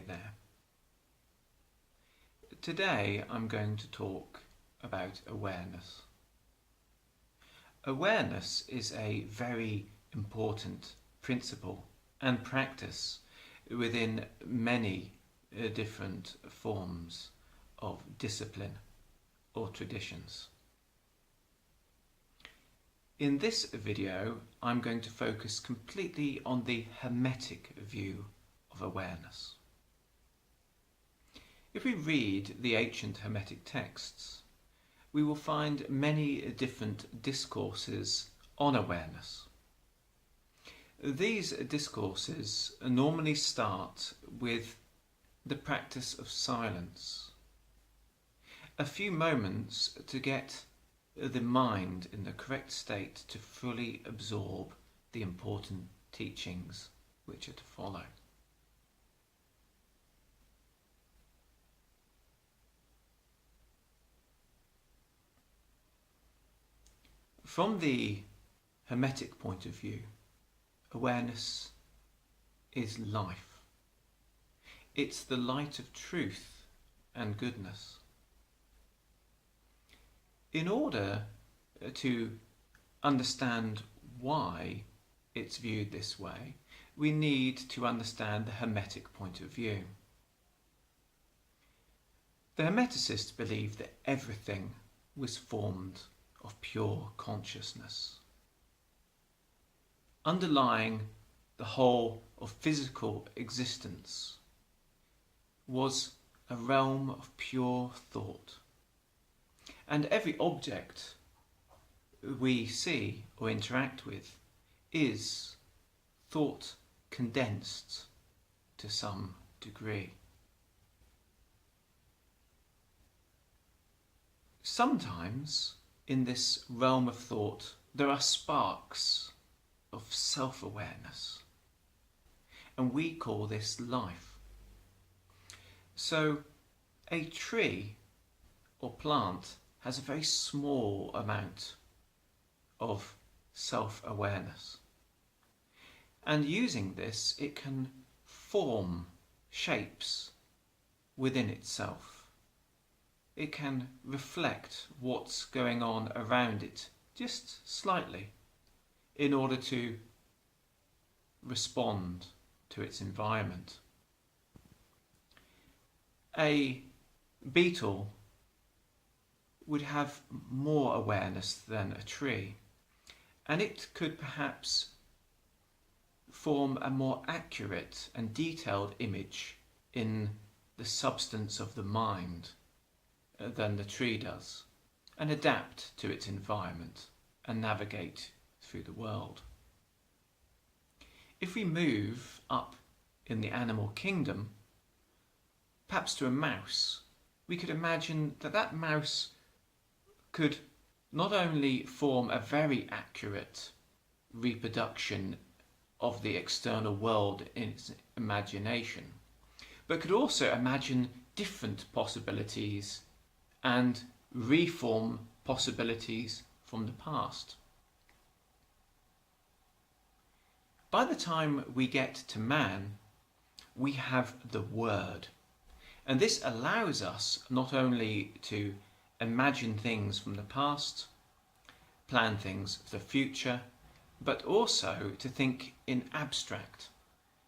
there. Today I'm going to talk about awareness. Awareness is a very important principle and practice within many different forms of discipline or traditions. In this video, I'm going to focus completely on the Hermetic view of awareness. If we read the ancient Hermetic texts, we will find many different discourses on awareness. These discourses normally start with the practice of silence, a few moments to get the mind in the correct state to fully absorb the important teachings which are to follow. From the Hermetic point of view, awareness is life. It's the light of truth and goodness. In order to understand why it's viewed this way, we need to understand the Hermetic point of view. The Hermeticists believe that everything was formed of pure consciousness. Underlying the whole of physical existence was a realm of pure thought. And every object we see or interact with is thought condensed to some degree. Sometimes in this realm of thought there are sparks of self-awareness, and we call this life. So a tree or plant has a very small amount of self-awareness, and using this it can form shapes within itself. It can reflect what's going on around it just slightly in order to respond to its environment. A beetle would have more awareness than a tree, and it could perhaps form a more accurate and detailed image in the substance of the mind than the tree does, and adapt to its environment and navigate through the world. If we move up in the animal kingdom, perhaps to a mouse, we could imagine that that mouse could not only form a very accurate reproduction of the external world in its imagination, but could also imagine different possibilities and reform possibilities from the past. By the time we get to man, we have the word, and this allows us not only to imagine things from the past, plan things for the future, but also to think in abstract,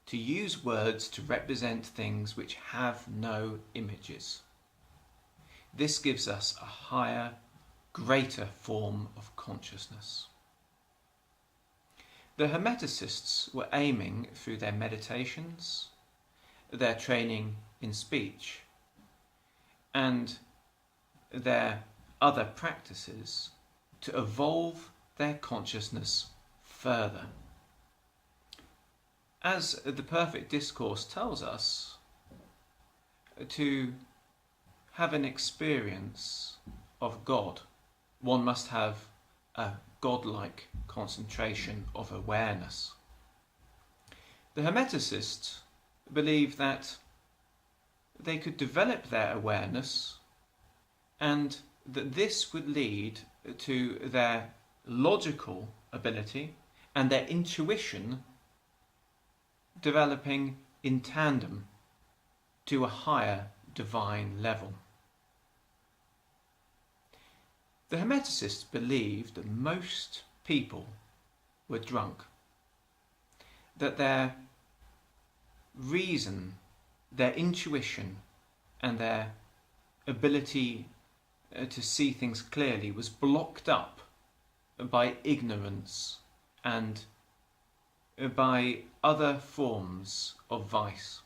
to use words to represent things which have no images. This gives us a higher, greater form of consciousness. The Hermeticists were aiming through their meditations, their training in speech, and their other practices to evolve their consciousness further. As the Perfect Discourse tells us, to have an experience of God, one must have a godlike concentration of awareness. The Hermeticists believe that they could develop their awareness, and that this would lead to their logical ability and their intuition developing in tandem to a higher divine level. The Hermeticists believed that most people were drunk, that their reason, their intuition, and their ability to see things clearly was blocked up by ignorance and by other forms of vice.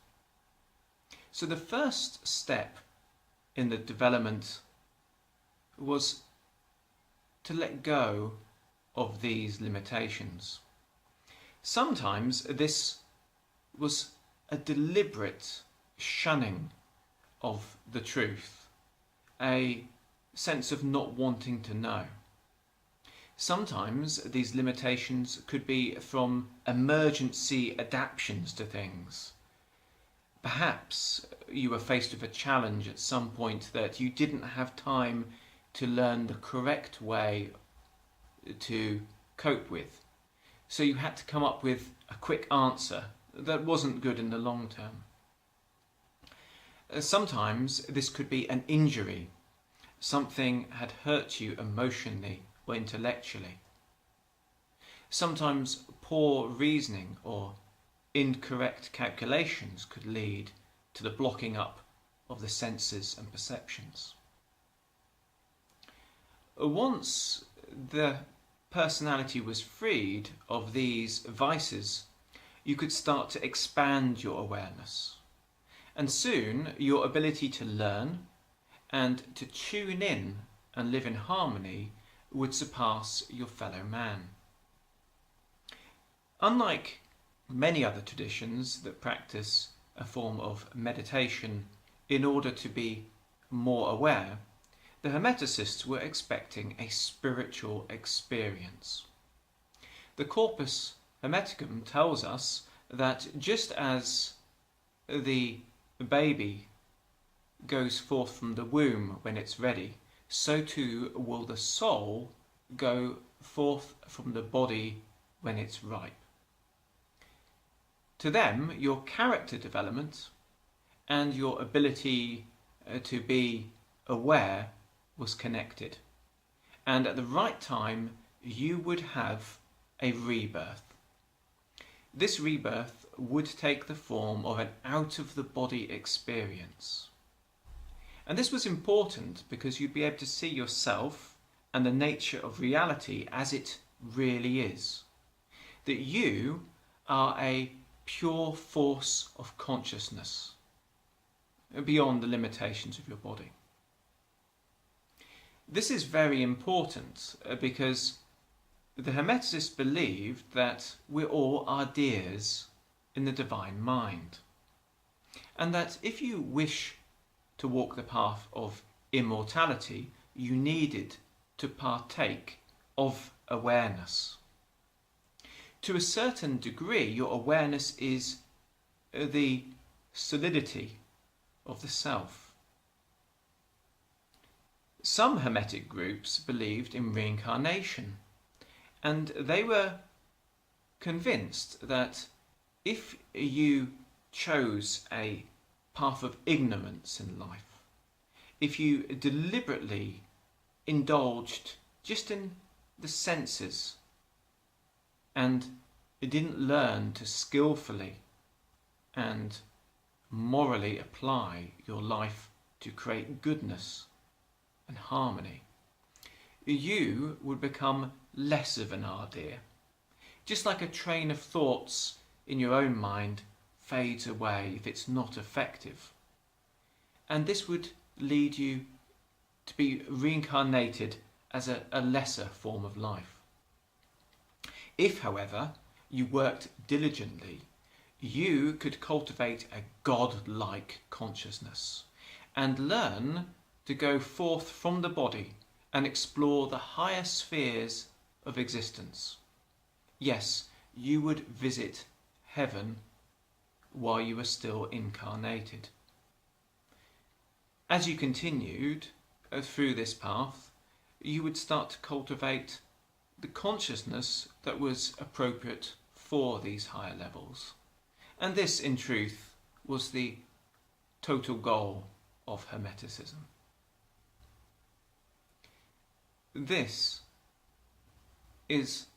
So the first step in the development was to let go of these limitations. Sometimes this was a deliberate shunning of the truth, a sense of not wanting to know. Sometimes these limitations could be from emergency adaptations to things. Perhaps you were faced with a challenge at some point that you didn't have time to learn the correct way to cope with. So you had to come up with a quick answer that wasn't good in the long term. Sometimes this could be an injury. Something had hurt you emotionally or intellectually. Sometimes poor reasoning or incorrect calculations could lead to the blocking up of the senses and perceptions. Once the personality was freed of these vices, you could start to expand your awareness. And soon your ability to learn and to tune in and live in harmony would surpass your fellow man. Unlike many other traditions that practice a form of meditation in order to be more aware, the Hermeticists were expecting a spiritual experience. The Corpus Hermeticum tells us that just as the baby goes forth from the womb when it's ready, so too will the soul go forth from the body when it's ripe. To them, your character development and your ability to be aware was connected, and at the right time you would have a rebirth. This rebirth would take the form of an out-of-the-body experience. And this was important because you'd be able to see yourself and the nature of reality as it really is. That you are a pure force of consciousness beyond the limitations of your body. This is very important because the Hermeticists believed that we're all ideas in the divine mind, and that if you wish to walk the path of immortality, you needed to partake of awareness. To a certain degree, your awareness is the solidity of the self. Some Hermetic groups believed in reincarnation, and they were convinced that if you chose a path of ignorance in life, if you deliberately indulged just in the senses and didn't learn to skillfully and morally apply your life to create goodness and harmony, you would become less of an idea. Just like a train of thoughts in your own mind fades away if it's not effective. And this would lead you to be reincarnated as a lesser form of life. If, however, you worked diligently, you could cultivate a God-like consciousness and learn to go forth from the body and explore the higher spheres of existence. Yes, you would visit heaven while you were still incarnated. As you continued through this path, you would start to cultivate the consciousness that was appropriate for these higher levels. And this, in truth, was the total goal of Hermeticism. This is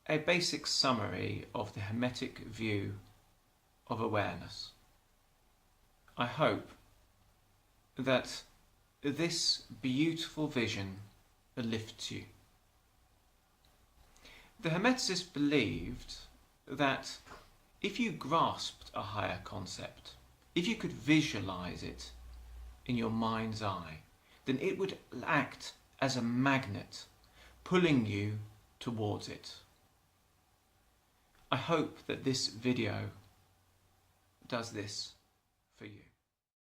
a basic summary of the Hermetic view of awareness. I hope that this beautiful vision lifts you. The Hermeticists believed that if you grasped a higher concept, if you could visualize it in your mind's eye, then it would act as a magnet, pulling you towards it. I hope that this video does this for you.